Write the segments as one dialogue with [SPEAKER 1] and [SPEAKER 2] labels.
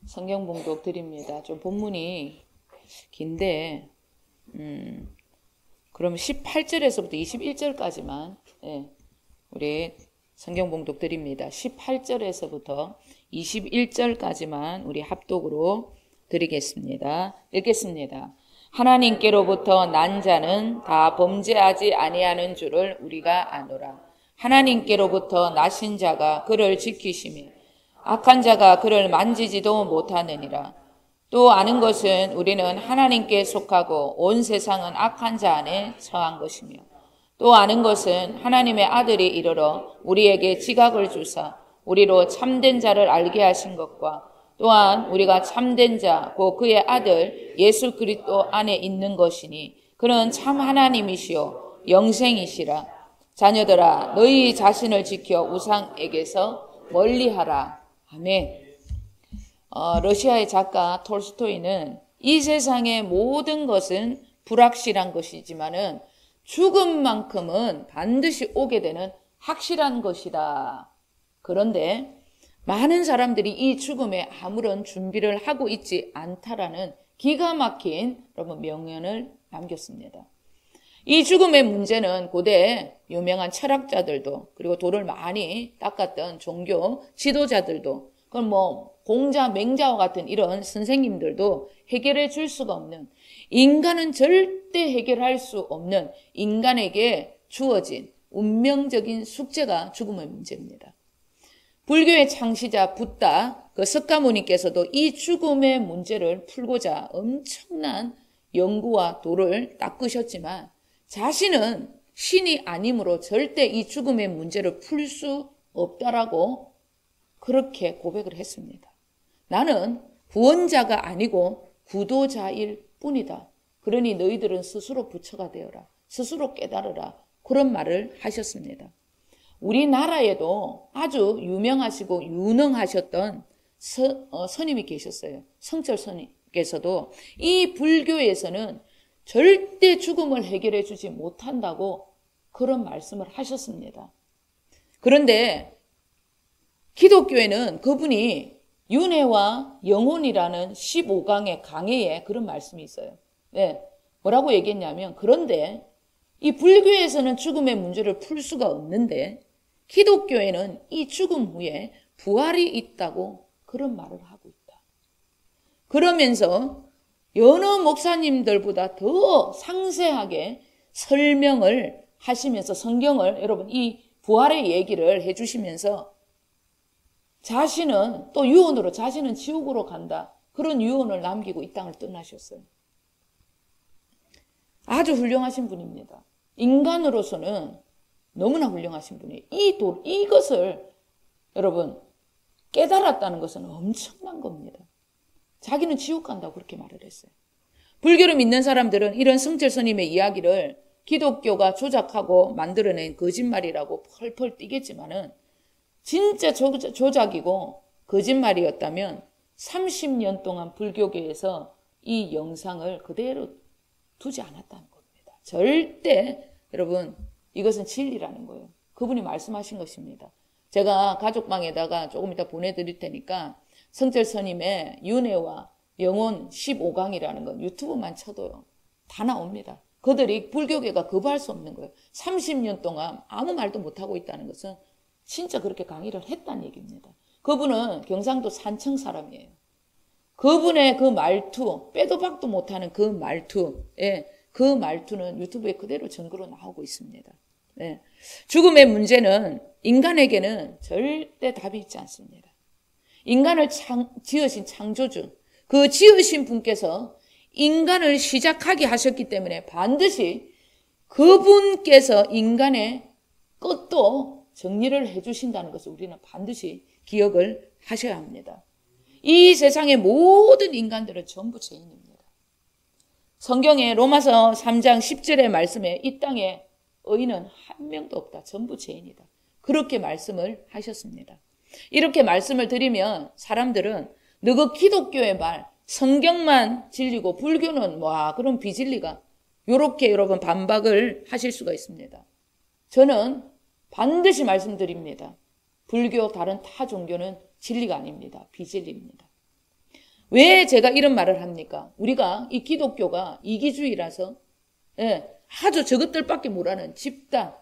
[SPEAKER 1] 성경 봉독 드립니다. 좀 본문이 긴데 그럼 18절에서부터 21절까지만 우리 성경 봉독 드립니다. 18절에서부터 21절까지만 우리 합독으로 드리겠습니다. 읽겠습니다. 하나님께로부터 난 자는 다 범죄하지 아니하는 줄을 우리가 아노라. 하나님께로부터 나신 자가 그를 지키시며 악한 자가 그를 만지지도 못하느니라. 또 아는 것은 우리는 하나님께 속하고 온 세상은 악한 자 안에 처한 것이며, 또 아는 것은 하나님의 아들이 이르러 우리에게 지각을 주사 우리로 참된 자를 알게 하신 것과, 또한 우리가 참된 자 곧 그의 아들 예수 그리스도 안에 있는 것이니 그는 참 하나님이시요 영생이시라. 자녀들아, 너희 자신을 지켜 우상에게서 멀리하라. 아멘. 러시아의 작가 톨스토이는 이 세상의 모든 것은 불확실한 것이지만은 죽음만큼은 반드시 오게 되는 확실한 것이다. 그런데 많은 사람들이 이 죽음에 아무런 준비를 하고 있지 않다라는 기가 막힌 여러분 명언을 남겼습니다. 이 죽음의 문제는 고대 유명한 철학자들도, 그리고 돌을 많이 닦았던 종교 지도자들도, 그건 뭐 공자, 맹자와 같은 이런 선생님들도 해결해 줄 수가 없는, 인간은 절대 해결할 수 없는 인간에게 주어진 운명적인 숙제가 죽음의 문제입니다. 불교의 창시자 붓다, 그 석가모니께서도 이 죽음의 문제를 풀고자 엄청난 연구와 도를 닦으셨지만 자신은 신이 아니므로 절대 이 죽음의 문제를 풀 수 없다라고 그렇게 고백을 했습니다. 나는 구원자가 아니고 구도자일 뿐이다. 그러니 너희들은 스스로 부처가 되어라. 스스로 깨달으라. 그런 말을 하셨습니다. 우리나라에도 아주 유명하시고 유능하셨던 스님이 계셨어요. 성철 스님께서도 이 불교에서는 절대 죽음을 해결해 주지 못한다고 그런 말씀을 하셨습니다. 그런데 기독교에는 그분이 윤회와 영혼이라는 15강의 강해에 그런 말씀이 있어요. 뭐라고 얘기했냐면, 그런데 이 불교에서는 죽음의 문제를 풀 수가 없는데 기독교에는 이 죽음 후에 부활이 있다고 그런 말을 하고 있다. 그러면서 여러 목사님들보다 더 상세하게 설명을 하시면서 성경을 여러분 이 부활의 얘기를 해주시면서 자신은 또 유언으로 자신은 지옥으로 간다. 그런 유언을 남기고 이 땅을 떠나셨어요. 아주 훌륭하신 분입니다. 인간으로서는 너무나 훌륭하신 분이에요. 이것을 여러분 깨달았다는 것은 엄청난 겁니다. 자기는 지옥 간다고 그렇게 말을 했어요. 불교를 믿는 사람들은 이런 성철 스님의 이야기를 기독교가 조작하고 만들어낸 거짓말이라고 펄펄 뛰겠지만은 진짜 조작이고 거짓말이었다면 30년 동안 불교계에서 이 영상을 그대로 두지 않았다는 겁니다. 절대 여러분 이것은 진리라는 거예요. 그분이 말씀하신 것입니다. 제가 가족방에다가 조금 이따 보내드릴 테니까 성철 스님의 윤회와 영혼 15강이라는 건 유튜브만 쳐도요 다 나옵니다. 그들이 불교계가 거부할 수 없는 거예요. 30년 동안 아무 말도 못하고 있다는 것은 진짜 그렇게 강의를 했다는 얘기입니다. 그분은 경상도 산청 사람이에요. 그분의 그 말투, 빼도 박도 못하는 그 말투는 유튜브에 그대로 증거로 나오고 있습니다. 죽음의 문제는 인간에게는 절대 답이 있지 않습니다. 인간을 지으신 창조주, 그 지으신 분께서 인간을 시작하게 하셨기 때문에 반드시 그분께서 인간의 끝도 정리를 해주신다는 것을 우리는 반드시 기억을 하셔야 합니다. 이 세상의 모든 인간들은 전부 죄인입니다. 성경에 로마서 3장 10절의 말씀에 이 땅에 의인은 한 명도 없다. 전부 죄인이다. 그렇게 말씀을 하셨습니다. 이렇게 말씀을 드리면 사람들은 너그 기독교의 말, 성경만 진리고 불교는 그런 비진리가, 이렇게 여러분 반박을 하실 수가 있습니다. 저는 반드시 말씀드립니다. 불교 다른 타 종교는 진리가 아닙니다. 비진리입니다. 왜 제가 이런 말을 합니까? 우리가 이 기독교가 이기주의라서 아주 저것들밖에 모르는 집단,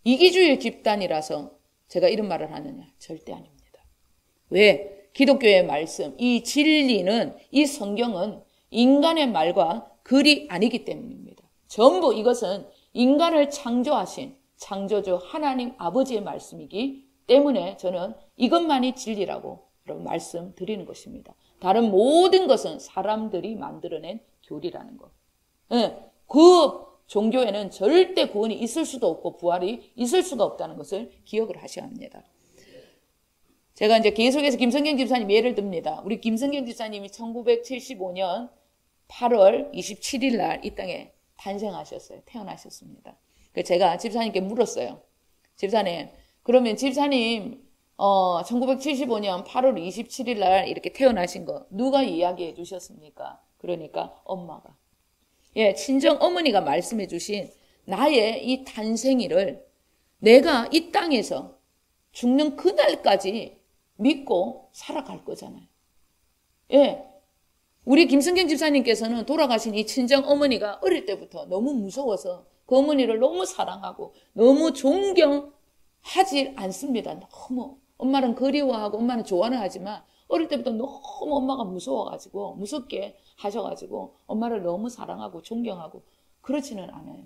[SPEAKER 1] 이기주의 집단이라서 제가 이런 말을 하느냐? 절대 아닙니다. 왜? 기독교의 말씀, 이 진리는, 이 성경은 인간의 말과 글이 아니기 때문입니다. 전부 이것은 인간을 창조하신 창조주 하나님 아버지의 말씀이기 때문에 저는 이것만이 진리라고 여러분 말씀드리는 것입니다. 다른 모든 것은 사람들이 만들어낸 교리라는 것. 그 종교에는 절대 구원이 있을 수도 없고 부활이 있을 수가 없다는 것을 기억을 하셔야 합니다. 제가 이제 계속해서 김성경 집사님 예를 듭니다. 우리 김성경 집사님이 1975년 8월 27일 날 이 땅에 탄생하셨어요. 태어나셨습니다. 제가 집사님께 물었어요. 집사님, 그러면 집사님 1975년 8월 27일 날 이렇게 태어나신 거 누가 이야기해 주셨습니까? 그러니까 엄마가. 친정 어머니가 말씀해 주신 나의 이 탄생일을 내가 이 땅에서 죽는 그날까지 믿고 살아갈 거잖아요. 우리 김성경 집사님께서는 돌아가신 이 친정 어머니가 어릴 때부터 너무 무서워서 그 어머니를 너무 사랑하고 너무 존경하지 않습니다. 너무 엄마는 그리워하고 엄마는 좋아는 하지만 어릴 때부터 너무 엄마가 무서워가지고 무섭게 하셔가지고 엄마를 너무 사랑하고 존경하고 그렇지는 않아요.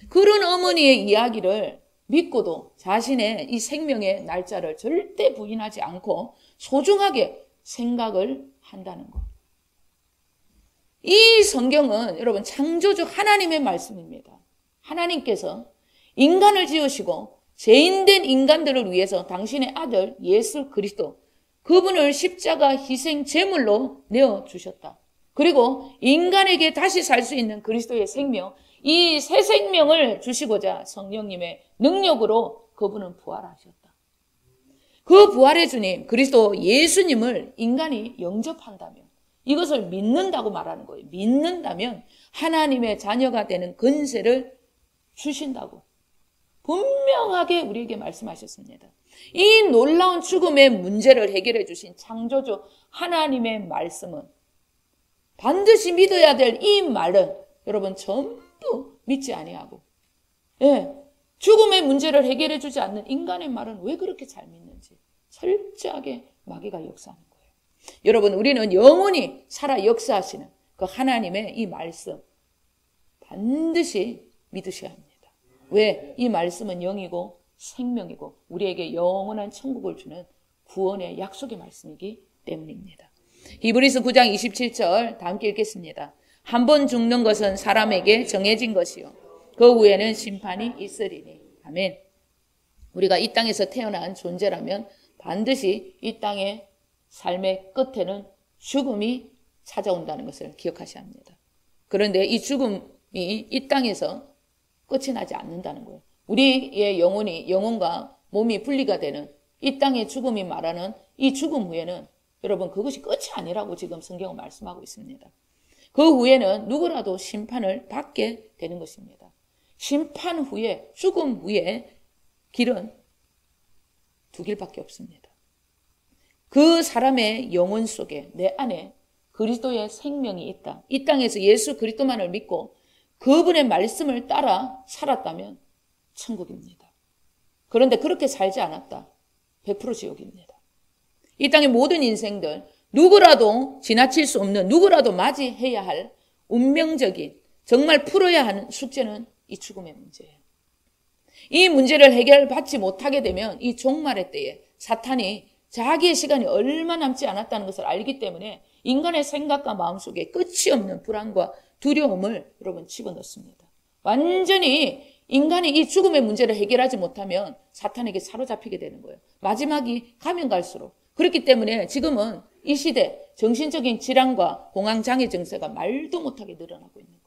[SPEAKER 1] 그런 어머니의 이야기를 믿고도 자신의 이 생명의 날짜를 절대 부인하지 않고 소중하게 생각을 한다는 것. 이 성경은 여러분 창조주 하나님의 말씀입니다. 하나님께서 인간을 지으시고 죄인된 인간들을 위해서 당신의 아들 예수 그리스도 그분을 십자가 희생 제물로 내어주셨다. 그리고 인간에게 다시 살 수 있는 그리스도의 생명, 이 새 생명을 주시고자 성령님의 능력으로 그분은 부활하셨다. 그 부활의 주님 그리스도 예수님을 인간이 영접한다면 이것을 믿는다고 말하는 거예요. 믿는다면 하나님의 자녀가 되는 권세를 주신다고 분명하게 우리에게 말씀하셨습니다. 이 놀라운 죽음의 문제를 해결해 주신 창조주 하나님의 말씀은 반드시 믿어야 될 이 말은 여러분 전부 믿지 아니하고 죽음의 문제를 해결해 주지 않는 인간의 말은 왜 그렇게 잘 믿는지 철저하게 마귀가 역사하는 거예요. 여러분 우리는 영원히 살아 역사하시는 그 하나님의 이 말씀 반드시 믿으셔야 합니다. 왜? 이 말씀은 영이고 생명이고 우리에게 영원한 천국을 주는 구원의 약속의 말씀이기 때문입니다. 히브리서 9장 27절 다 함께 읽겠습니다. 한 번 죽는 것은 사람에게 정해진 것이요 그 후에는 심판이 있으리니. 아멘. 우리가 이 땅에서 태어난 존재라면 반드시 이 땅의 삶의 끝에는 죽음이 찾아온다는 것을 기억하셔야 합니다. 그런데 이 죽음이 이 땅에서 끝이 나지 않는다는 거예요. 우리의 영혼과 몸이 분리가 되는 이 땅의 죽음이 말하는 이 죽음 후에는 여러분 그것이 끝이 아니라고 지금 성경은 말씀하고 있습니다. 그 후에는 누구라도 심판을 받게 되는 것입니다. 심판 후에 죽음 후에 길은 두 길밖에 없습니다. 그 사람의 영혼 속에 내 안에 그리스도의 생명이 있다. 이 땅에서 예수 그리스도만을 믿고 그분의 말씀을 따라 살았다면 천국입니다. 그런데 그렇게 살지 않았다. 100% 지옥입니다. 이 땅의 모든 인생들 누구라도 지나칠 수 없는 누구라도 맞이해야 할 운명적인 정말 풀어야 하는 숙제는 이 죽음의 문제예요. 이 문제를 해결받지 못하게 되면 이 종말의 때에 사탄이 자기의 시간이 얼마 남지 않았다는 것을 알기 때문에 인간의 생각과 마음속에 끝이 없는 불안과 두려움을 여러분 집어넣습니다. 완전히 인간이 이 죽음의 문제를 해결하지 못하면 사탄에게 사로잡히게 되는 거예요. 마지막이 가면 갈수록. 그렇기 때문에 지금은 이 시대 정신적인 질환과 공황장애 증세가 말도 못하게 늘어나고 있는 거예요.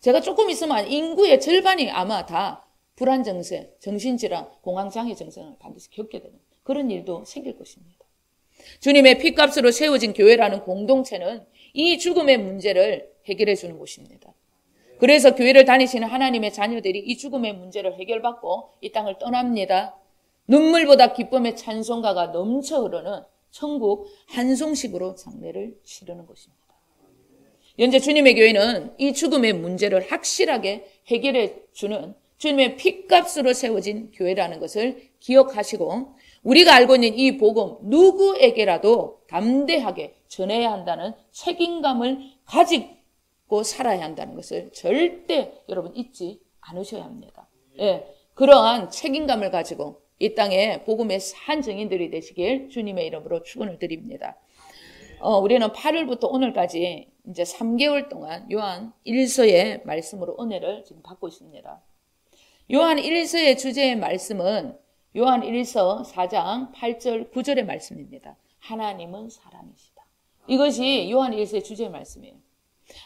[SPEAKER 1] 제가 조금 있으면 인구의 절반이 아마 다 불안 증세, 정신질환, 공황장애 증세를 반드시 겪게 되는 그런 일도 생길 것입니다. 주님의 피값으로 세워진 교회라는 공동체는 이 죽음의 문제를 해결해 주는 곳입니다. 그래서 교회를 다니시는 하나님의 자녀들이 이 죽음의 문제를 해결받고 이 땅을 떠납니다. 눈물보다 기쁨의 찬송가가 넘쳐 흐르는 천국 한송식으로 장례를 치르는 것입니다. 현재 주님의 교회는 이 죽음의 문제를 확실하게 해결해 주는 주님의 피값으로 세워진 교회라는 것을 기억하시고, 우리가 알고 있는 이 복음 누구에게라도 담대하게 전해야 한다는 책임감을 가지고 살아야 한다는 것을 절대 여러분 잊지 않으셔야 합니다. 그러한 책임감을 가지고 이 땅에 복음의 산 증인들이 되시길 주님의 이름으로 축원을 드립니다. 우리는 8월부터 오늘까지 이제 3개월 동안 요한 1서의 말씀으로 은혜를 지금 받고 있습니다. 요한 1서의 주제의 말씀은 요한 1서 4장 8절 9절의 말씀입니다. 하나님은 사랑이시다. 이것이 요한 1서의 주제의 말씀이에요.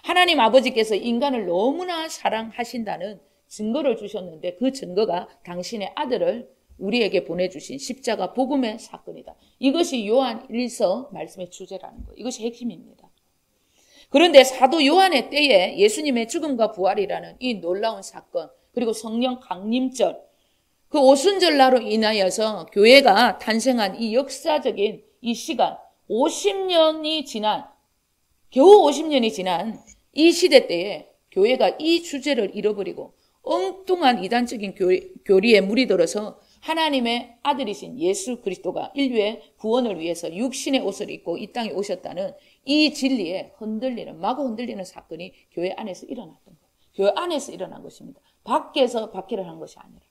[SPEAKER 1] 하나님 아버지께서 인간을 너무나 사랑하신다는 증거를 주셨는데, 그 증거가 당신의 아들을 우리에게 보내주신 십자가 복음의 사건이다. 이것이 요한 1서 말씀의 주제라는 거예요. 이것이 핵심입니다. 그런데 사도 요한의 때에 예수님의 죽음과 부활이라는 이 놀라운 사건, 그리고 성령 강림절, 그 오순절날로 인하여서 교회가 탄생한 이 역사적인 이 시간, 50년이 지난, 겨우 50년이 지난 이 시대 때에 교회가 이 주제를 잃어버리고 엉뚱한 이단적인 교리에 물이 들어서 하나님의 아들이신 예수 그리스도가 인류의 구원을 위해서 육신의 옷을 입고 이 땅에 오셨다는 이 진리에 마구 흔들리는 사건이 교회 안에서 일어났던 거예요. 교회 안에서 일어난 것입니다. 밖에서 박해를 한 것이 아니라.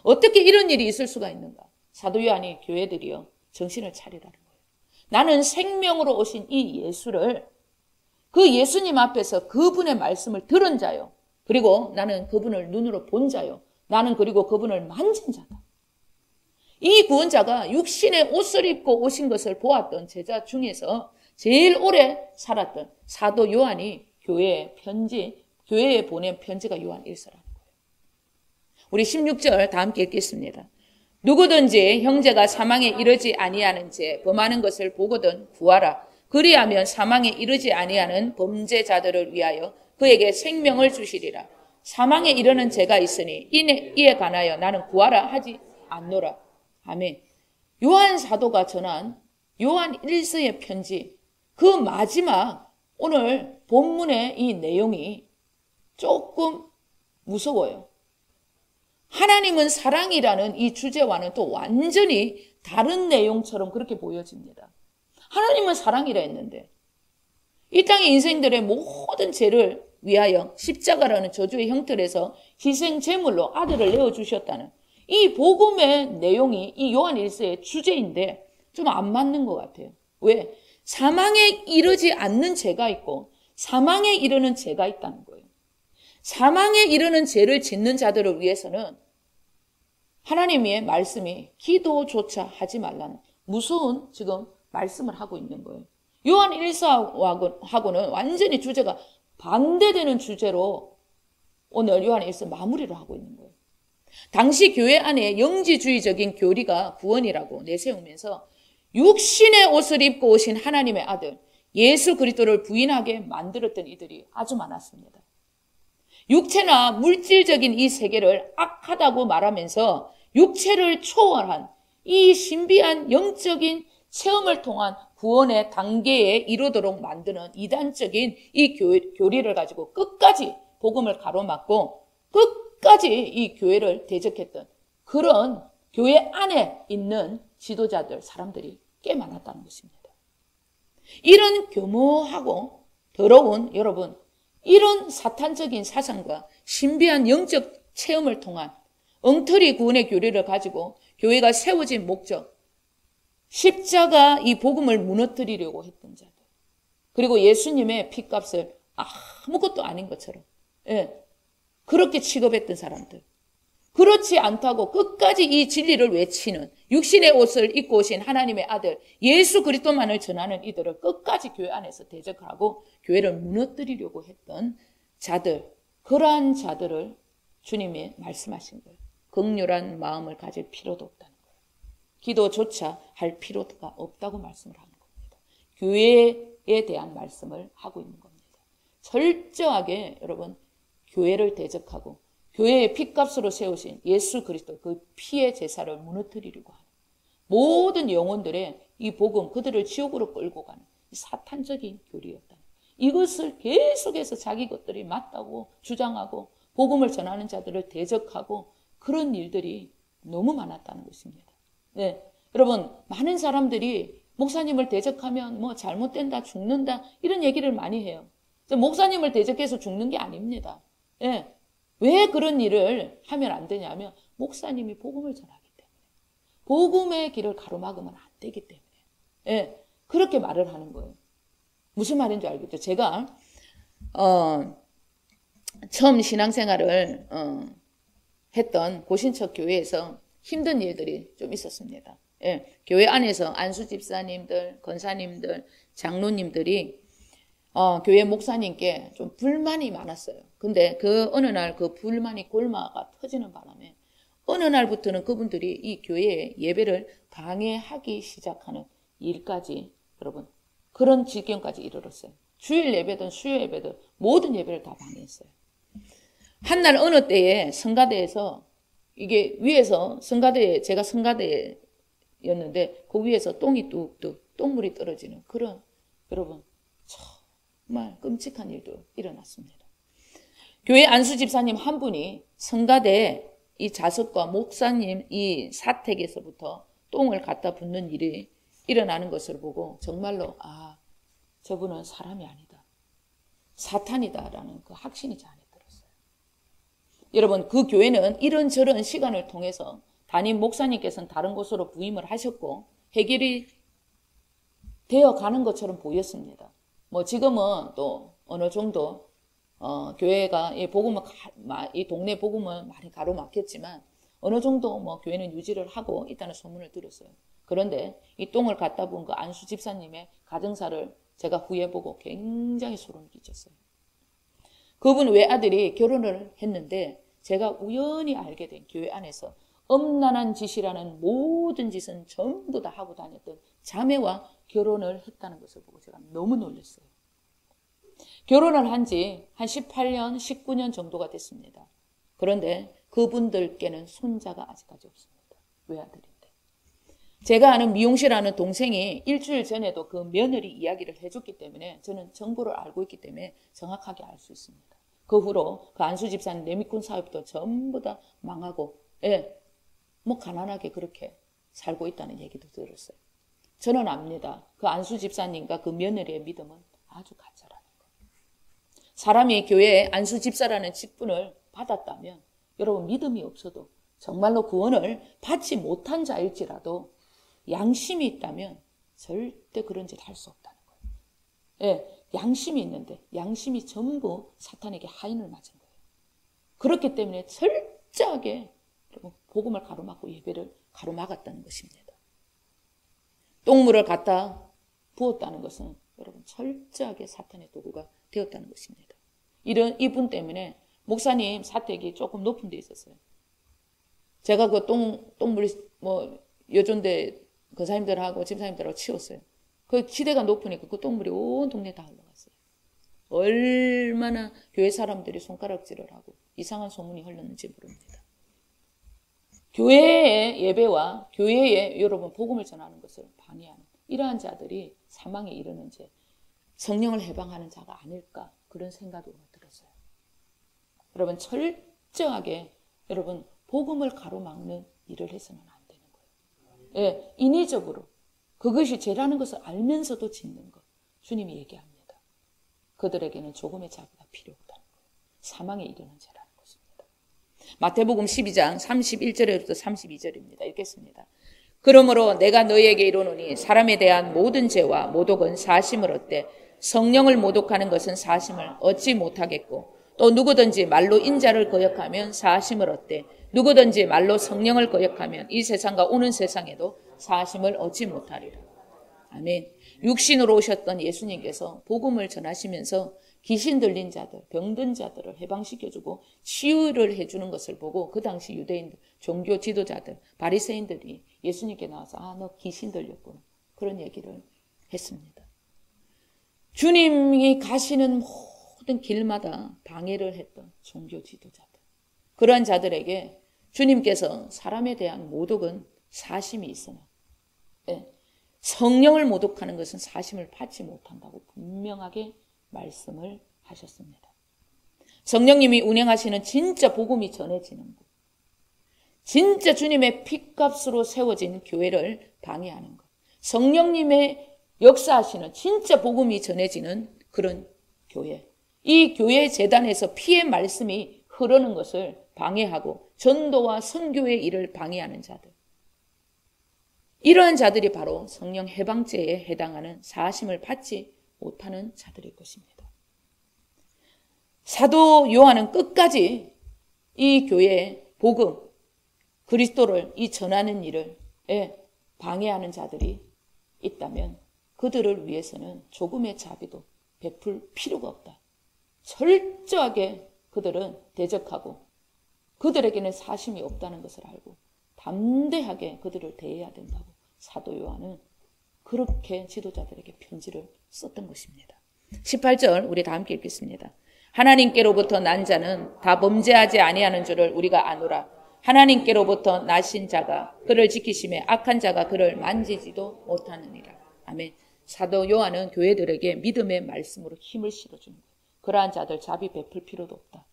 [SPEAKER 1] 어떻게 이런 일이 있을 수가 있는가? 사도 요한이 교회들이요, 정신을 차리라는 거예요. 나는 생명으로 오신 이 예수를, 그 예수님 앞에서 그분의 말씀을 들은 자요, 그리고 나는 그분을 눈으로 본 자요, 나는 그리고 그분을 만진 자다. 이 구원자가 육신의 옷을 입고 오신 것을 보았던 제자 중에서 제일 오래 살았던 사도 요한이 교회에 보낸 편지가 요한 1서라는 거예요. 우리 16절 다 함께 읽겠습니다. 누구든지 형제가 사망에 이르지 아니하는 죄 범하는 것을 보거든 구하라. 그리하면 사망에 이르지 아니하는 범죄자들을 위하여 그에게 생명을 주시리라. 사망에 이르는 죄가 있으니 이에 관하여 나는 구하라 하지 않노라. 아멘. 요한 사도가 전한 요한 1서의 편지, 그 마지막 오늘 본문의 이 내용이 조금 무서워요. 하나님은 사랑이라는 이 주제와는 또 완전히 다른 내용처럼 그렇게 보여집니다. 하나님은 사랑이라 했는데 이 땅의 인생들의 모든 죄를 위하여 십자가라는 저주의 형틀에서 희생 제물로 아들을 내어주셨다는 이 복음의 내용이 이 요한 1서의 주제인데 좀 안 맞는 것 같아요. 왜? 사망에 이르지 않는 죄가 있고 사망에 이르는 죄가 있다는 거예요. 사망에 이르는 죄를 짓는 자들을 위해서는 하나님의 말씀이 기도조차 하지 말라는 무서운 지금 말씀을 하고 있는 거예요. 요한 1서하고는 완전히 주제가 반대되는 주제로 오늘 요한 1서 마무리를 하고 있는 거예요. 당시 교회 안에 영지주의적인 교리가 구원이라고 내세우면서 육신의 옷을 입고 오신 하나님의 아들 예수 그리스도를 부인하게 만들었던 이들이 아주 많았습니다. 육체나 물질적인 이 세계를 악하다고 말하면서 육체를 초월한 이 신비한 영적인 체험을 통한 구원의 단계에 이르도록 만드는 이단적인 이 교리를 가지고 끝까지 복음을 가로막고 끝까지 이 교회를 대적했던 그런 교회 안에 있는 지도자들, 사람들이 꽤 많았다는 것입니다. 이런 교모하고 더러운 여러분, 이런 사탄적인 사상과 신비한 영적 체험을 통한 엉터리 구원의 교리를 가지고 교회가 세워진 목적, 십자가 이 복음을 무너뜨리려고 했던 자들, 그리고 예수님의 피값을 아무것도 아닌 것처럼 그렇게 취급했던 사람들, 그렇지 않다고 끝까지 이 진리를 외치는 육신의 옷을 입고 오신 하나님의 아들 예수 그리스도만을 전하는 이들을 끝까지 교회 안에서 대적하고 교회를 무너뜨리려고 했던 자들, 그러한 자들을 주님이 말씀하신 거예요. 긍휼한 마음을 가질 필요도 없다는 거예요. 기도조차 할 필요가 없다고 말씀을 하는 겁니다. 교회에 대한 말씀을 하고 있는 겁니다. 철저하게 여러분 교회를 대적하고 교회의 피값으로 세우신 예수 그리스도 그 피의 제사를 무너뜨리려고 하는 모든 영혼들의 이 복음, 그들을 지옥으로 끌고 가는 사탄적인 교리였다. 이것을 계속해서 자기 것들이 맞다고 주장하고 복음을 전하는 자들을 대적하고 그런 일들이 너무 많았다는 것입니다. 네, 여러분, 많은 사람들이 목사님을 대적하면 뭐 잘못된다, 죽는다 이런 얘기를 많이 해요. 목사님을 대적해서 죽는 게 아닙니다. 네, 왜 그런 일을 하면 안 되냐면 목사님이 복음을 전하기 때문에, 복음의 길을 가로막으면 안 되기 때문에, 네, 그렇게 말을 하는 거예요. 무슨 말인지 알겠죠? 제가 처음 신앙생활을 했던 고신척 교회에서 힘든 일들이 좀 있었습니다. 예, 교회 안에서 안수 집사님들, 권사님들, 장로님들이 교회 목사님께 좀 불만이 많았어요. 근데 그 어느 날 그 불만이 골마가 터지는 바람에 어느 날부터는 그분들이 이 교회의 예배를 방해하기 시작하는 일까지, 여러분, 그런 지경까지 이르렀어요. 주일 예배든 수요 예배든 모든 예배를 다 방해했어요. 한날 어느 때에 성가대에서 이게 위에서 성가대에, 제가 성가대였는데 그 위에서 똥이 뚝뚝 똥물이 떨어지는 그런, 여러분, 정말 끔찍한 일도 일어났습니다. 교회 안수 집사님 한 분이 성가대 이 자석과 목사님 이 사택에서부터 똥을 갖다 붓는 일이 일어나는 것을 보고 정말로 저분은 사람이 아니다, 사탄이다라는 그 확신이 제 안에 들었어요. 여러분, 그 교회는 이런저런 시간을 통해서 담임 목사님께서는 다른 곳으로 부임을 하셨고 해결이 되어 가는 것처럼 보였습니다. 뭐 지금은 또 어느 정도 교회가 이 복음을 이 동네 복음을 많이 가로막혔지만 어느 정도 뭐 교회는 유지를 하고 있다는 소문을 들었어요. 그런데 이 똥을 갖다 본 그 안수 집사님의 가정사를 제가 후에 보고 굉장히 소름이 끼쳤어요. 그분 외아들이 결혼을 했는데 제가 우연히 알게 된 교회 안에서 엄란한 짓이라는 모든 짓은 전부 다 하고 다녔던 자매와 결혼을 했다는 것을 보고 제가 너무 놀랐어요. 결혼을 한 지 한 18년, 19년 정도가 됐습니다. 그런데 그분들께는 손자가 아직까지 없습니다. 외아들인데. 제가 아는 미용실 아는 동생이 일주일 전에도 그 며느리 이야기를 해줬기 때문에 저는 정보를 알고 있기 때문에 정확하게 알 수 있습니다. 그 후로 그 안수 집사님 내미꾼 사업도 전부 다 망하고, 뭐 가난하게 그렇게 살고 있다는 얘기도 들었어요. 저는 압니다. 그 안수 집사님과 그 며느리의 믿음은 아주 가짜라는 거예요. 사람이 교회에 안수 집사라는 직분을 받았다면 여러분, 믿음이 없어도 정말로 구원을 받지 못한 자일지라도 양심이 있다면 절대 그런 짓 할 수 없다는 거예요. 양심이 있는데 양심이 전부 사탄에게 하인을 맞은 거예요. 그렇기 때문에 철저하게 복음을 가로막고 예배를 가로막았다는 것입니다. 똥물을 갖다 부었다는 것은 여러분 철저하게 사탄의 도구가 되었다는 것입니다. 이분 때문에 목사님 사택이 조금 높은 데 있었어요. 제가 그 똥물이 뭐 여존대 권사님들하고 집사님들하고 치웠어요. 그 지대가 높으니까 그 똥물이 온 동네에 다 흘러갔어요. 얼마나 교회 사람들이 손가락질을 하고 이상한 소문이 흘렀는지 모릅니다. 교회의 예배와 교회에 여러분 복음을 전하는 것을 방해하는 이러한 자들이 사망에 이르는 죄, 성령을 해방하는 자가 아닐까 그런 생각이 들었어요. 여러분 철저하게 여러분 복음을 가로막는 일을 해서는 안 되는 거예요. 인위적으로 그것이 죄라는 것을 알면서도 짓는 것. 주님이 얘기합니다. 그들에게는 조금의 자비가 필요 없다는 거예요. 사망에 이르는 죄라는 것입니다. 마태복음 12장 31절에부터 32절입니다. 읽겠습니다. 그러므로 내가 너희에게 이르노니 사람에 대한 모든 죄와 모독은 사심을 얻되 성령을 모독하는 것은 사심을 얻지 못하겠고 또 누구든지 말로 인자를 거역하면 사심을 얻되 누구든지 말로 성령을 거역하면 이 세상과 오는 세상에도 사심을 얻지 못하리라. 아멘. 육신으로 오셨던 예수님께서 복음을 전하시면서 귀신 들린 자들, 병든 자들을 해방시켜주고 치유를 해주는 것을 보고 그 당시 유대인들, 종교 지도자들, 바리새인들이 예수님께 나와서 너 귀신 들렸구나. 그런 얘기를 했습니다. 주님이 가시는 모든 길마다 방해를 했던 종교 지도자들. 그러한 자들에게 주님께서 사람에 대한 모독은 사심이 있으나 예. 성령을 모독하는 것은 사심을 받지 못한다고 분명하게 말씀을 하셨습니다. 성령님이 운행하시는 진짜 복음이 전해지는 것, 진짜 주님의 핏값으로 세워진 교회를 방해하는 것, 성령님의 역사하시는 진짜 복음이 전해지는 그런 교회, 이 교회 재단에서 피의 말씀이 흐르는 것을 방해하고 전도와 선교의 일을 방해하는 자들, 이러한 자들이 바로 성령 해방죄에 해당하는 사심을 받지 못하는 자들일 것입니다. 사도 요한은 끝까지 이 교회의 복음, 그리스도를 이 전하는 일을 방해하는 자들이 있다면 그들을 위해서는 조금의 자비도 베풀 필요가 없다. 철저하게 그들은 대적하고 그들에게는 사심이 없다는 것을 알고 담대하게 그들을 대해야 된다고 사도 요한은 그렇게 지도자들에게 편지를 썼던 것입니다. 18절 우리 다 함께 읽겠습니다. 하나님께로부터 난 자는 다 범죄하지 아니하는 줄을 우리가 아노라. 하나님께로부터 나신 자가 그를 지키심에 악한 자가 그를 만지지도 못하느니라. 아멘. 사도 요한은 교회들에게 믿음의 말씀으로 힘을 실어주는 거예요. 그러한 자들 자비 베풀 필요도 없다.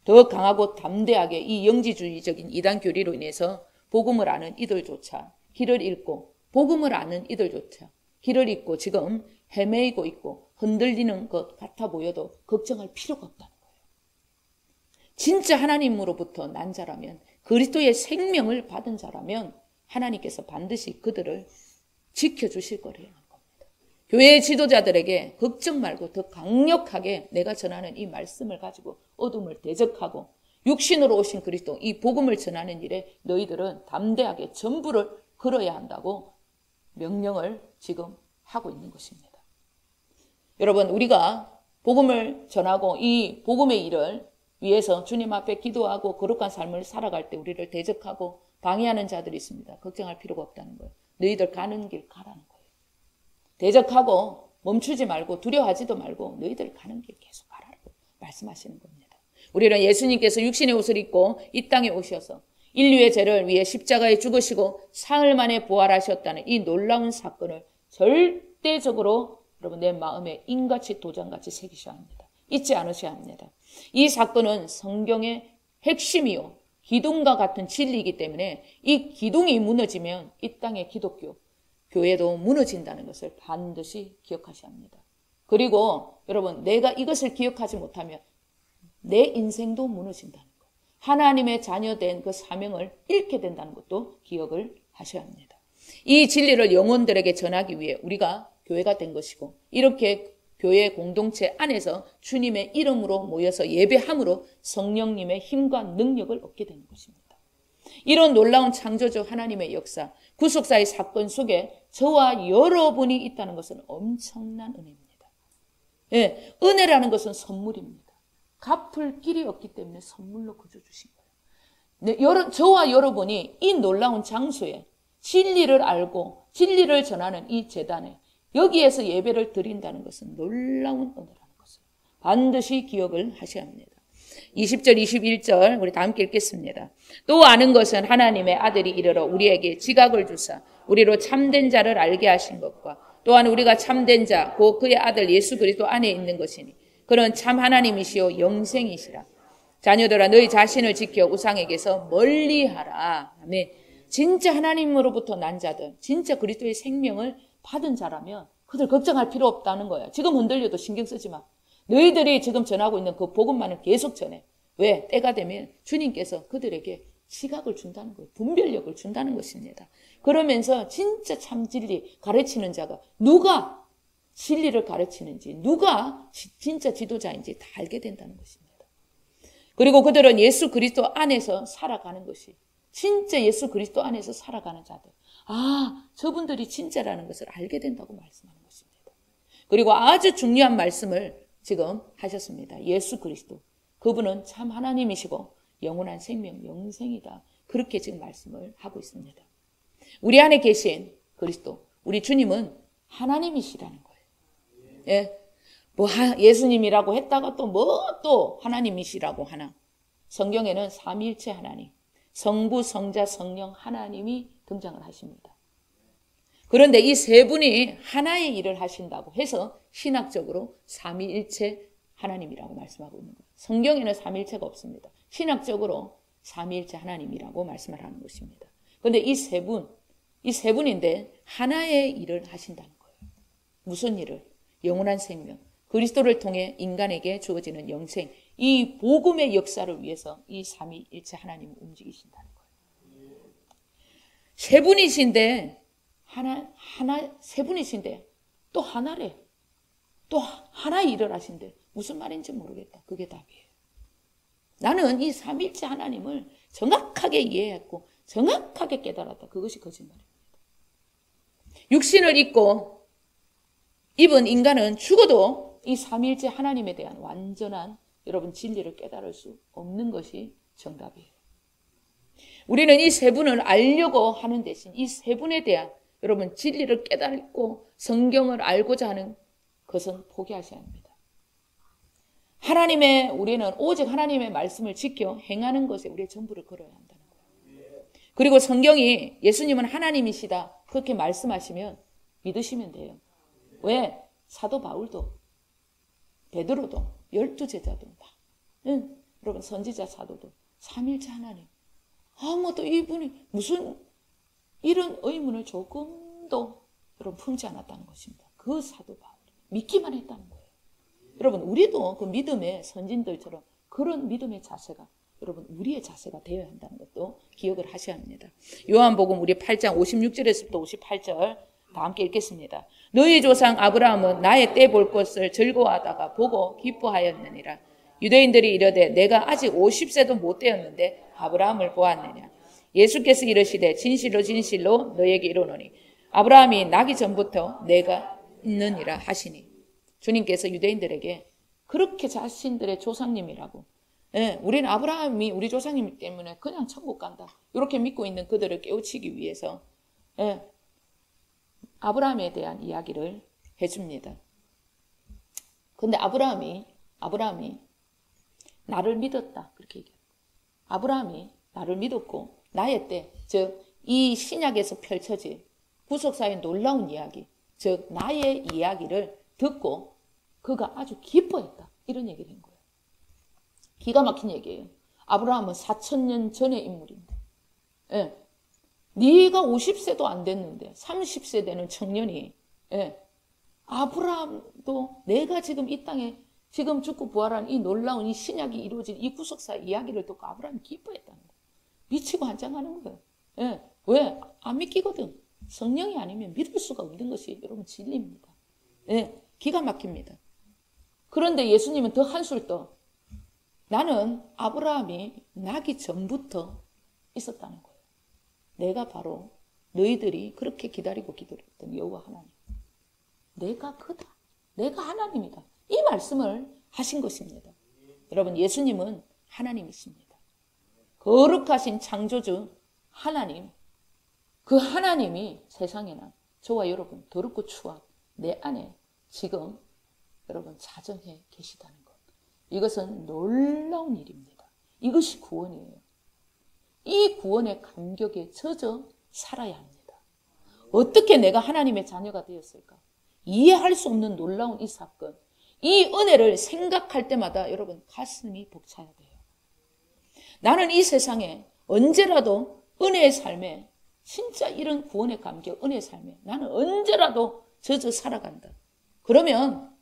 [SPEAKER 1] 더 강하고 담대하게 이 영지주의적인 이단 교리로 인해서 복음을 아는 이들조차 길을 잃고 복음을 아는 이들조차 길을 잃고 지금 헤매이고 있고 흔들리는 것 같아 보여도 걱정할 필요가 없다는 거예요. 진짜 하나님으로부터 난 자라면, 그리스도의 생명을 받은 자라면 하나님께서 반드시 그들을 지켜주실 거래요. 교회의 지도자들에게 걱정 말고 더 강력하게 내가 전하는 이 말씀을 가지고 어둠을 대적하고 육신으로 오신 그리스도, 이 복음을 전하는 일에 너희들은 담대하게 전부를 걸어야 한다고 명령을 지금 하고 있는 것입니다. 여러분, 우리가 복음을 전하고 이 복음의 일을 위해서 주님 앞에 기도하고 거룩한 삶을 살아갈 때 우리를 대적하고 방해하는 자들이 있습니다. 걱정할 필요가 없다는 거예요. 너희들 가는 길 가라는 거예요. 대적하고 멈추지 말고 두려워하지도 말고 너희들 가는 길 계속 가라고 말씀하시는 겁니다. 우리는 예수님께서 육신의 옷을 입고 이 땅에 오셔서 인류의 죄를 위해 십자가에 죽으시고 사흘 만에 부활하셨다는 이 놀라운 사건을 절대적으로 여러분 내 마음에 인같이 도장같이 새기셔야 합니다. 잊지 않으셔야 합니다. 이 사건은 성경의 핵심이요 기둥과 같은 진리이기 때문에 이 기둥이 무너지면 이 땅의 기독교 교회도 무너진다는 것을 반드시 기억하셔야 합니다. 그리고 여러분 내가 이것을 기억하지 못하면 내 인생도 무너진다는 것, 하나님의 자녀된 그 사명을 잃게 된다는 것도 기억을 하셔야 합니다. 이 진리를 영혼들에게 전하기 위해 우리가 교회가 된 것이고 이렇게 교회 공동체 안에서 주님의 이름으로 모여서 예배함으로 성령님의 힘과 능력을 얻게 되는 것입니다. 이런 놀라운 창조적 하나님의 역사, 구속사의 사건 속에 저와 여러분이 있다는 것은 엄청난 은혜입니다. 예, 은혜라는 것은 선물입니다. 갚을 길이 없기 때문에 선물로 거저 주신 거예요. 네, 저와 여러분이 이 놀라운 장소에 진리를 알고 진리를 전하는 이 제단에 여기에서 예배를 드린다는 것은 놀라운 은혜라는 것을 반드시 기억을 하셔야 합니다. 20절 21절 우리 다 함께 읽겠습니다. 또 아는 것은 하나님의 아들이 이르러 우리에게 지각을 주사 우리로 참된 자를 알게 하신 것과 또한 우리가 참된 자 곧 그의 아들 예수 그리스도 안에 있는 것이니 그는 참 하나님이시요 영생이시라. 자녀들아 너희 자신을 지켜 우상에게서 멀리하라. 아멘. 진짜 하나님으로부터 난 자들, 진짜 그리스도의 생명을 받은 자라면 그들 걱정할 필요 없다는 거야. 지금 흔들려도 신경 쓰지 마. 너희들이 지금 전하고 있는 그 복음만을 계속 전해. 왜? 때가 되면 주님께서 그들에게 시각을 준다는 거예요. 분별력을 준다는 것입니다. 그러면서 진짜 참 진리 가르치는 자가 누가 진리를 가르치는지 누가 진짜 지도자인지 다 알게 된다는 것입니다. 그리고 그들은 예수 그리스도 안에서 살아가는 것이 진짜 예수 그리스도 안에서 살아가는 자들. 아, 저분들이 진짜라는 것을 알게 된다고 말씀하는 것입니다. 그리고 아주 중요한 말씀을 지금 하셨습니다. 예수 그리스도. 그분은 참 하나님이시고 영원한 생명, 영생이다. 그렇게 지금 말씀을 하고 있습니다. 우리 안에 계신 그리스도, 우리 주님은 하나님이시라는 거예요. 예. 뭐 예수님이라고 했다가 또 하나님이시라고 하나. 성경에는 삼위일체 하나님, 성부, 성자, 성령 하나님이 등장을 하십니다. 그런데 이 세 분이 하나의 일을 하신다고 해서 신학적으로 삼위일체 하나님이라고 말씀하고 있는 거예요. 성경에는 삼위일체가 없습니다. 신학적으로 삼위일체 하나님이라고 말씀을 하는 것입니다. 그런데 이 세 분인데 하나의 일을 하신다는 거예요. 무슨 일을? 영원한 생명, 그리스도를 통해 인간에게 주어지는 영생, 이 복음의 역사를 위해서 이 삼위일체 하나님을 움직이신다는 거예요. 세 분이신데 세 분이신데 또 하나래. 또 하나의 일을 하신데 무슨 말인지 모르겠다. 그게 답이에요. 나는 이 삼위일체 하나님을 정확하게 이해했고 정확하게 깨달았다. 그것이 거짓말입니다. 육신을 입은 인간은 죽어도 이 삼위일체 하나님에 대한 완전한 여러분 진리를 깨달을 수 없는 것이 정답이에요. 우리는 이 세 분을 알려고 하는 대신 이 세 분에 대한 여러분 진리를 깨닫고 성경을 알고자 하는 것은 포기하셔야 합니다. 우리는 오직 하나님의 말씀을 지켜 행하는 것에 우리의 전부를 걸어야 한다는 거예요. 그리고 성경이 예수님은 하나님이시다 그렇게 말씀하시면 믿으시면 돼요. 왜? 사도 바울도 베드로도 12제자도 여러분 선지자 사도도 삼위일체 하나님 아무도 이분이 무슨 이런 의문을 조금도 여러분 품지 않았다는 것입니다. 그 사도 바울이 믿기만 했다는 거예요. 여러분 우리도 그 믿음의 선진들처럼 그런 믿음의 자세가 여러분 우리의 자세가 되어야 한다는 것도 기억을 하셔야 합니다. 요한복음 우리 8장 56절에서부터 58절 다 함께 읽겠습니다. 너희 조상 아브라함은 나의 때 볼 것을 즐거워하다가 보고 기뻐하였느니라. 유대인들이 이르되 내가 아직 50세도 못 되었는데 아브라함을 보았느냐. 예수께서 이르시되 진실로 진실로 너에게 이르노니 아브라함이 나기 전부터 내가 있느니라 하시니. 주님께서 유대인들에게 그렇게 자신들의 조상님이라고 우리는 아브라함이 우리 조상님 때문에 그냥 천국 간다 이렇게 믿고 있는 그들을 깨우치기 위해서 아브라함에 대한 이야기를 해줍니다. 근데 아브라함이 나를 믿었다 그렇게 얘기해요. 아브라함이 나를 믿었고 나의 때, 즉 이 신약에서 펼쳐진 구속사의 놀라운 이야기, 즉 나의 이야기를 듣고 그가 아주 기뻐했다 이런 얘기를 한 거예요. 기가 막힌 얘기예요. 아브라함은 4,000년 전의 인물인데 네가 50세도 안 됐는데 30세 되는 청년이 아브라함도 내가 지금 이 땅에 지금 죽고 부활한 이 놀라운 이 신약이 이루어진 이 구속사 이야기를 듣고 아브라함이 기뻐했다는 거예요. 미치고 한장하는 거예요. 왜? 안 믿기거든. 성령이 아니면 믿을 수가 없는 것이 여러분 진리입니다. 기가 막힙니다. 그런데 예수님은 더 한술 더 나는 아브라함이 나기 전부터 있었다는 거예요. 내가 바로 너희들이 그렇게 기다리고 기다렸던 여호와 하나님. 내가 그다. 내가 하나님이다. 이 말씀을 하신 것입니다. 여러분 예수님은 하나님이십니다. 거룩하신 창조주 하나님. 그 하나님이 세상에나 저와 여러분 더럽고 추한 내 안에 지금 여러분 자정해 계시다는 것. 이것은 놀라운 일입니다. 이것이 구원이에요. 이 구원의 감격에 젖어 살아야 합니다. 어떻게 내가 하나님의 자녀가 되었을까? 이해할 수 없는 놀라운 이 사건. 이 은혜를 생각할 때마다 여러분 가슴이 벅차야 돼요. 나는 이 세상에 언제라도 은혜의 삶에 진짜 이런 구원의 감격, 은혜의 삶에 나는 언제라도 젖어 살아간다. 그러면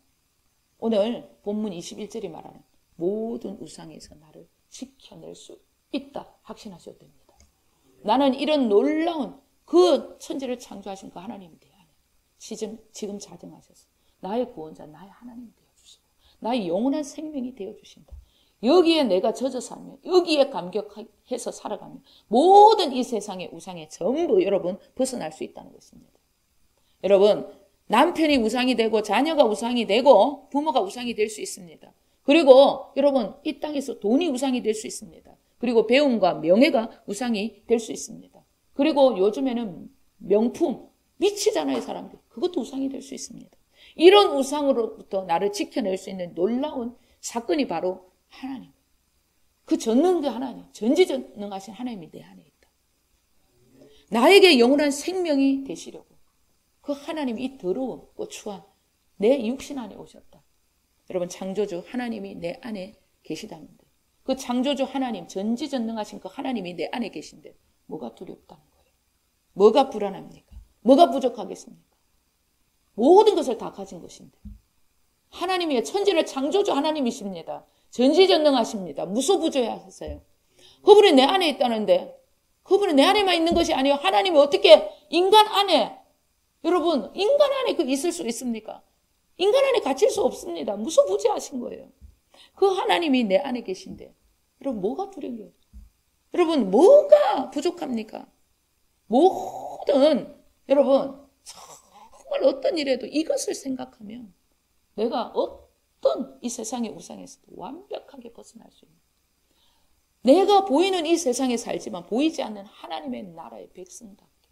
[SPEAKER 1] 오늘 본문 21절이 말하는 모든 우상에서 나를 지켜낼 수 있다. 확신하셔도 됩니다. 나는 이런 놀라운 그 천지를 창조하신 그 하나님이 되어야 해요. 지금 자정하셔서 나의 구원자, 나의 하나님이 되어주시고 나의 영원한 생명이 되어주신다. 여기에 내가 젖어 살며 여기에 감격해서 살아가며 모든 이 세상의 우상에 전부 여러분 벗어날 수 있다는 것입니다. 여러분 남편이 우상이 되고 자녀가 우상이 되고 부모가 우상이 될 수 있습니다. 그리고 여러분 이 땅에서 돈이 우상이 될 수 있습니다. 그리고 배움과 명예가 우상이 될 수 있습니다. 그리고 요즘에는 명품 미치잖아요 사람들. 그것도 우상이 될 수 있습니다. 이런 우상으로부터 나를 지켜낼 수 있는 놀라운 사건이 바로 하나님. 그 전능자 하나님, 전지전능하신 하나님이 내 안에 있다. 나에게 영원한 생명이 되시려고 그 하나님이 이 더러운 고추와 내 육신 안에 오셨다. 여러분, 창조주 하나님이 내 안에 계시다는데, 그 창조주 하나님, 전지전능하신 그 하나님이 내 안에 계신데 뭐가 두렵다는 거예요? 뭐가 불안합니까? 뭐가 부족하겠습니까? 모든 것을 다 가진 것인데, 하나님이 천지를 창조주 하나님이십니다. 전지전능하십니다. 무소부조하세요. 그분이 내 안에 있다는데, 그분이 내 안에만 있는 것이 아니에요. 하나님이 어떻게 인간 안에, 여러분, 인간 안에 그 있을 수 있습니까? 인간 안에 갇힐 수 없습니다. 무소부지하신 거예요. 그 하나님이 내 안에 계신데, 여러분, 뭐가 두려워요? 여러분, 뭐가 부족합니까? 모든, 여러분, 정말 어떤 일에도 이것을 생각하면 내가 어떤 이 세상의 우상에서도 완벽하게 벗어날 수 있는, 내가 보이는 이 세상에 살지만 보이지 않는 하나님의 나라의 백성답게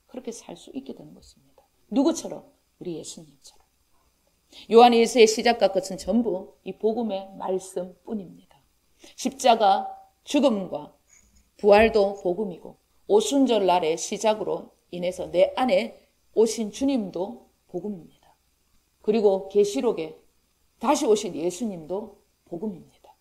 [SPEAKER 1] 그렇게 살 수 있게 되는 것입니다. 누구처럼? 우리 예수님처럼. 요한 1서의 시작과 끝은 전부 이 복음의 말씀뿐입니다. 십자가, 죽음과 부활도 복음이고, 오순절 날의 시작으로 인해서 내 안에 오신 주님도 복음입니다. 그리고 계시록에 다시 오신 예수님도 복음입니다.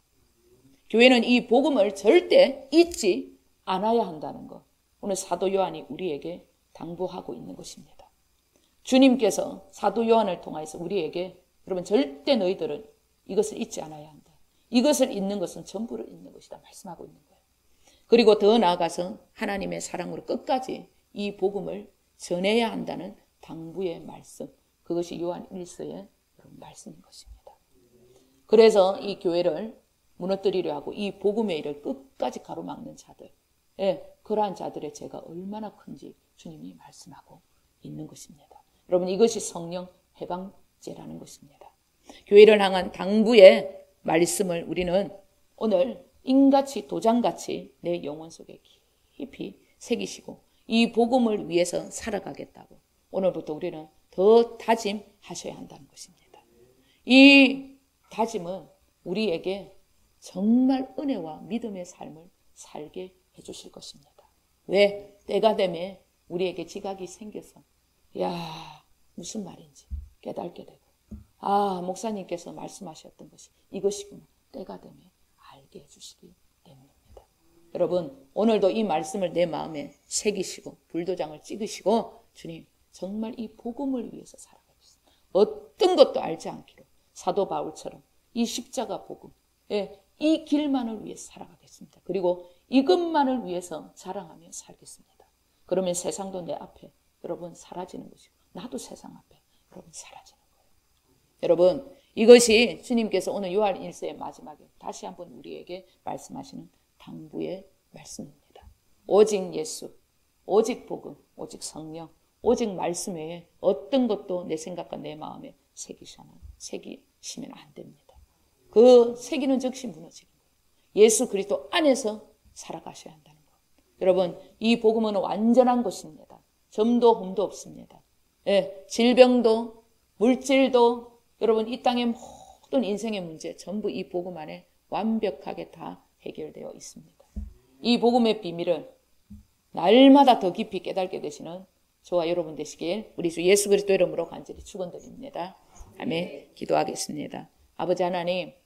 [SPEAKER 1] 교회는 이 복음을 절대 잊지 않아야 한다는 것, 오늘 사도 요한이 우리에게 당부하고 있는 것입니다. 주님께서 사도 요한을 통해서 우리에게, 여러분, 절대 너희들은 이것을 잊지 않아야 한다. 이것을 잊는 것은 전부를 잊는 것이다 말씀하고 있는 거예요. 그리고 더 나아가서 하나님의 사랑으로 끝까지 이 복음을 전해야 한다는 당부의 말씀, 그것이 요한 1서의 말씀인 것입니다. 그래서 이 교회를 무너뜨리려 하고 이 복음의 일을 끝까지 가로막는 자들, 그러한 자들의 죄가 얼마나 큰지 주님이 말씀하고 있는 것입니다. 여러분, 이것이 성령 해방죄라는 것입니다. 교회를 향한 당부의 말씀을 우리는 오늘 인같이 도장같이 내 영혼 속에 깊이 새기시고 이 복음을 위해서 살아가겠다고 오늘부터 우리는 더 다짐하셔야 한다는 것입니다. 이 다짐은 우리에게 정말 은혜와 믿음의 삶을 살게 해주실 것입니다. 왜? 때가 되면 우리에게 지각이 생겨서 무슨 말인지 깨닫게 되고, 목사님께서 말씀하셨던 것이 이것이구나, 때가 되면 알게 해주시기 때문입니다. 여러분, 오늘도 이 말씀을 내 마음에 새기시고 불도장을 찍으시고, 주님, 정말 이 복음을 위해서 살아가겠습니다. 어떤 것도 알지 않기로 사도 바울처럼 이 십자가 복음, 이 길만을 위해서 살아가겠습니다. 그리고 이것만을 위해서 자랑하며 살겠습니다. 그러면 세상도 내 앞에 여러분 사라지는 것이고, 나도 세상 앞에 여러분 사라지는 거예요. 여러분, 이것이 주님께서 오늘 요한 1서의 마지막에 다시 한번 우리에게 말씀하시는 당부의 말씀입니다. 오직 예수, 오직 복음, 오직 성령, 오직 말씀 외에 어떤 것도 내 생각과 내 마음에 새기시면 안 됩니다. 그 새기는 즉시 무너지는 거예요. 예수 그리스도 안에서 살아가셔야 한다는 것. 여러분, 이 복음은 완전한 것입니다. 점도 흠도 없습니다. 질병도 물질도, 여러분, 이 땅의 모든 인생의 문제 전부 이 복음 안에 완벽하게 다 해결되어 있습니다. 이 복음의 비밀을 날마다 더 깊이 깨닫게 되시는 저와 여러분 되시길 우리 주 예수 그리스도 이름으로 간절히 축원드립니다. 아멘. 기도하겠습니다. 아버지 하나님,